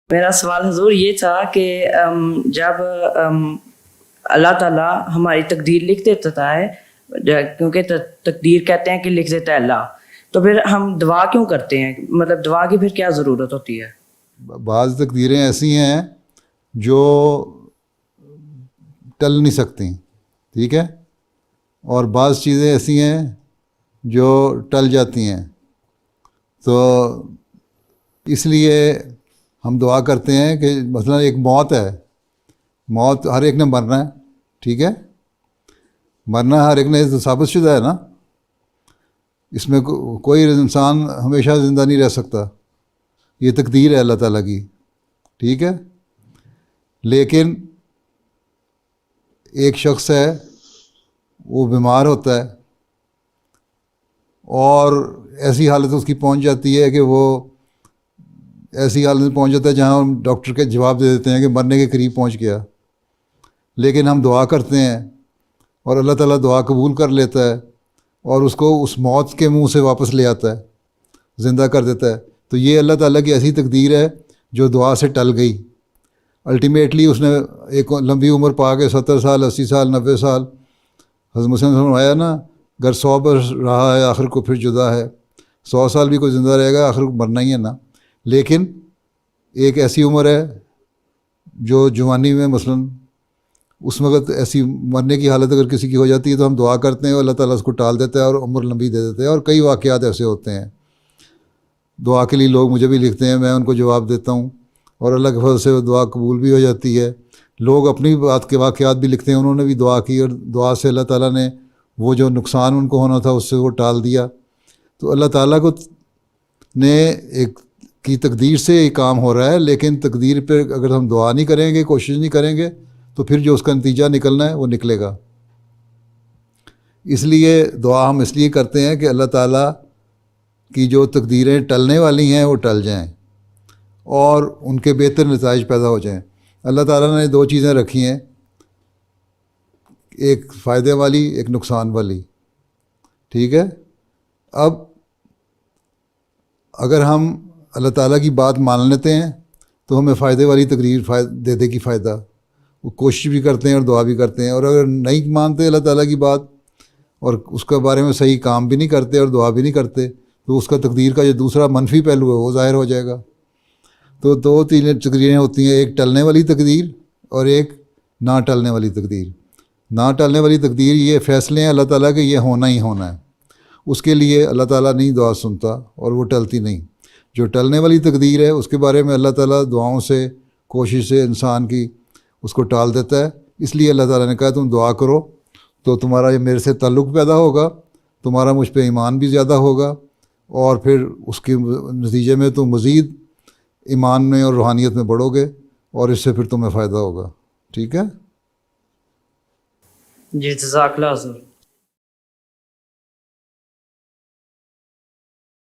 میرا سوال حضور یہ تھا کہ جب اللہ تعالیٰ ہماری تقدیر لکھ دیتا ہے، کیونکہ تقدیر کہتے ہیں کہ لکھ دیتا ہے اللہ، تو پھر ہم دعا کیوں کرتے ہیں؟ مطلب دعا کی پھر کیا ضرورت ہوتی ہے؟ بعض تقدیریں ایسی ہیں جو ٹل نہیں سکتی، ٹھیک ہے، اور بعض چیزیں ایسی ہیں جو ٹل جاتی ہیں، تو اس لیے ہم دعا کرتے ہیں کہ مثلا ایک موت ہے، موت ہر ایک نے مرنا ہے، ٹھیک ہے، مرنا ہر ایک نے ثابت شدہ ہے نا، اس میں کوئی انسان ہمیشہ زندہ نہیں رہ سکتا، یہ تقدیر ہے اللہ تعالیٰ کی، ٹھیک ہے، لیکن ایک شخص ہے وہ بیمار ہوتا ہے اور ایسی حالت اس کی پہنچ جاتی ہے کہ وہ ایسی حالت میں پہنچ جاتا ہے جہاں ہم ڈاکٹر کے جواب دے دیتے ہیں کہ مرنے کے قریب پہنچ گیا، لیکن ہم دعا کرتے ہیں اور اللہ تعالیٰ دعا قبول کر لیتا ہے اور اس کو اس موت کے منہ سے واپس لے آتا ہے، زندہ کر دیتا ہے۔ تو یہ اللہ تعالیٰ کی ایسی تقدیر ہے جو دعا سے ٹل گئی، الٹیمیٹلی اس نے ایک لمبی عمر پا کے 70 سال 80 سال 90 سال، حضرت مسلم نے فرمایا نا، اگر 100 برس رہا ہے آخر کو پھر جدا ہے، 100 سال بھی کوئی زندہ رہے گا آخر کو مرنا ہی ہے نا، لیکن ایک ایسی عمر ہے جو جوانی میں مثلا اس وقت ایسی مرنے کی حالت اگر کسی کی ہو جاتی ہے تو ہم دعا کرتے ہیں اور اللہ تعالیٰ اس کو ٹال دیتا ہے اور عمر لمبی دے دیتے ہیں، اور کئی واقعات ایسے ہوتے ہیں، دعا کے لیے لوگ مجھے بھی لکھتے ہیں، میں ان کو جواب دیتا ہوں اور اللہ کے فضل سے وہ دعا قبول بھی ہو جاتی ہے۔ لوگ اپنی بات کے واقعات بھی لکھتے ہیں، انہوں نے بھی دعا کی اور دعا سے اللہ تعالیٰ نے وہ جو نقصان ان کو ہونا تھا اس سے وہ ٹال دیا۔ تو اللہ تعالیٰ کو نے ایک کی تقدیر سے یہ کام ہو رہا ہے، لیکن تقدیر پہ اگر ہم دعا نہیں کریں گے، کوشش نہیں کریں گے، تو پھر جو اس کا نتیجہ نکلنا ہے وہ نکلے گا۔ اس لیے دعا ہم اس لیے کرتے ہیں کہ اللہ تعالیٰ کی جو تقدیریں ٹلنے والی ہیں وہ ٹل جائیں اور ان کے بہتر نتائج پیدا ہو جائیں۔ اللہ تعالیٰ نے 2 چیزیں رکھی ہیں، ایک فائدے والی ایک نقصان والی، ٹھیک ہے۔ اب اگر ہم اللہ تعالیٰ کی بات مان لیتے ہیں تو ہمیں فائدے والی تقدیر دے دے گی فائدہ، وہ کوشش بھی کرتے ہیں اور دعا بھی کرتے ہیں، اور اگر نہیں مانتے اللہ تعالیٰ کی بات اور اس کے بارے میں صحیح کام بھی نہیں کرتے اور دعا بھی نہیں کرتے تو اس کا تقدیر کا جو دوسرا منفی پہلو ہے وہ ظاہر ہو جائے گا۔ تو 2-3 تقدیریں ہوتی ہیں، ایک ٹلنے والی تقدیر اور ایک نہ ٹلنے والی تقدیر۔ نہ ٹلنے والی تقدیر یہ فیصلے ہیں اللہ تعالیٰ کہ یہ ہونا ہی ہونا ہے، اس کے لیے اللہ تعالیٰ نہیں دعا سنتا اور وہ ٹلتی نہیں۔ جو ٹلنے والی تقدیر ہے اس کے بارے میں اللہ تعالیٰ دعاؤں سے کوشش سے انسان کی اس کو ٹال دیتا ہے، اس لیے اللہ تعالیٰ نے کہا تم دعا کرو تو تمہارا یہ میرے سے تعلق پیدا ہوگا، تمہارا مجھ پہ ایمان بھی زیادہ ہوگا، اور پھر اس کے نتیجے میں تم مزید ایمان میں اور روحانیت میں بڑھو گے اور اس سے پھر تمہیں فائدہ ہوگا، ٹھیک ہے۔ جی جزاک اللہ حضور۔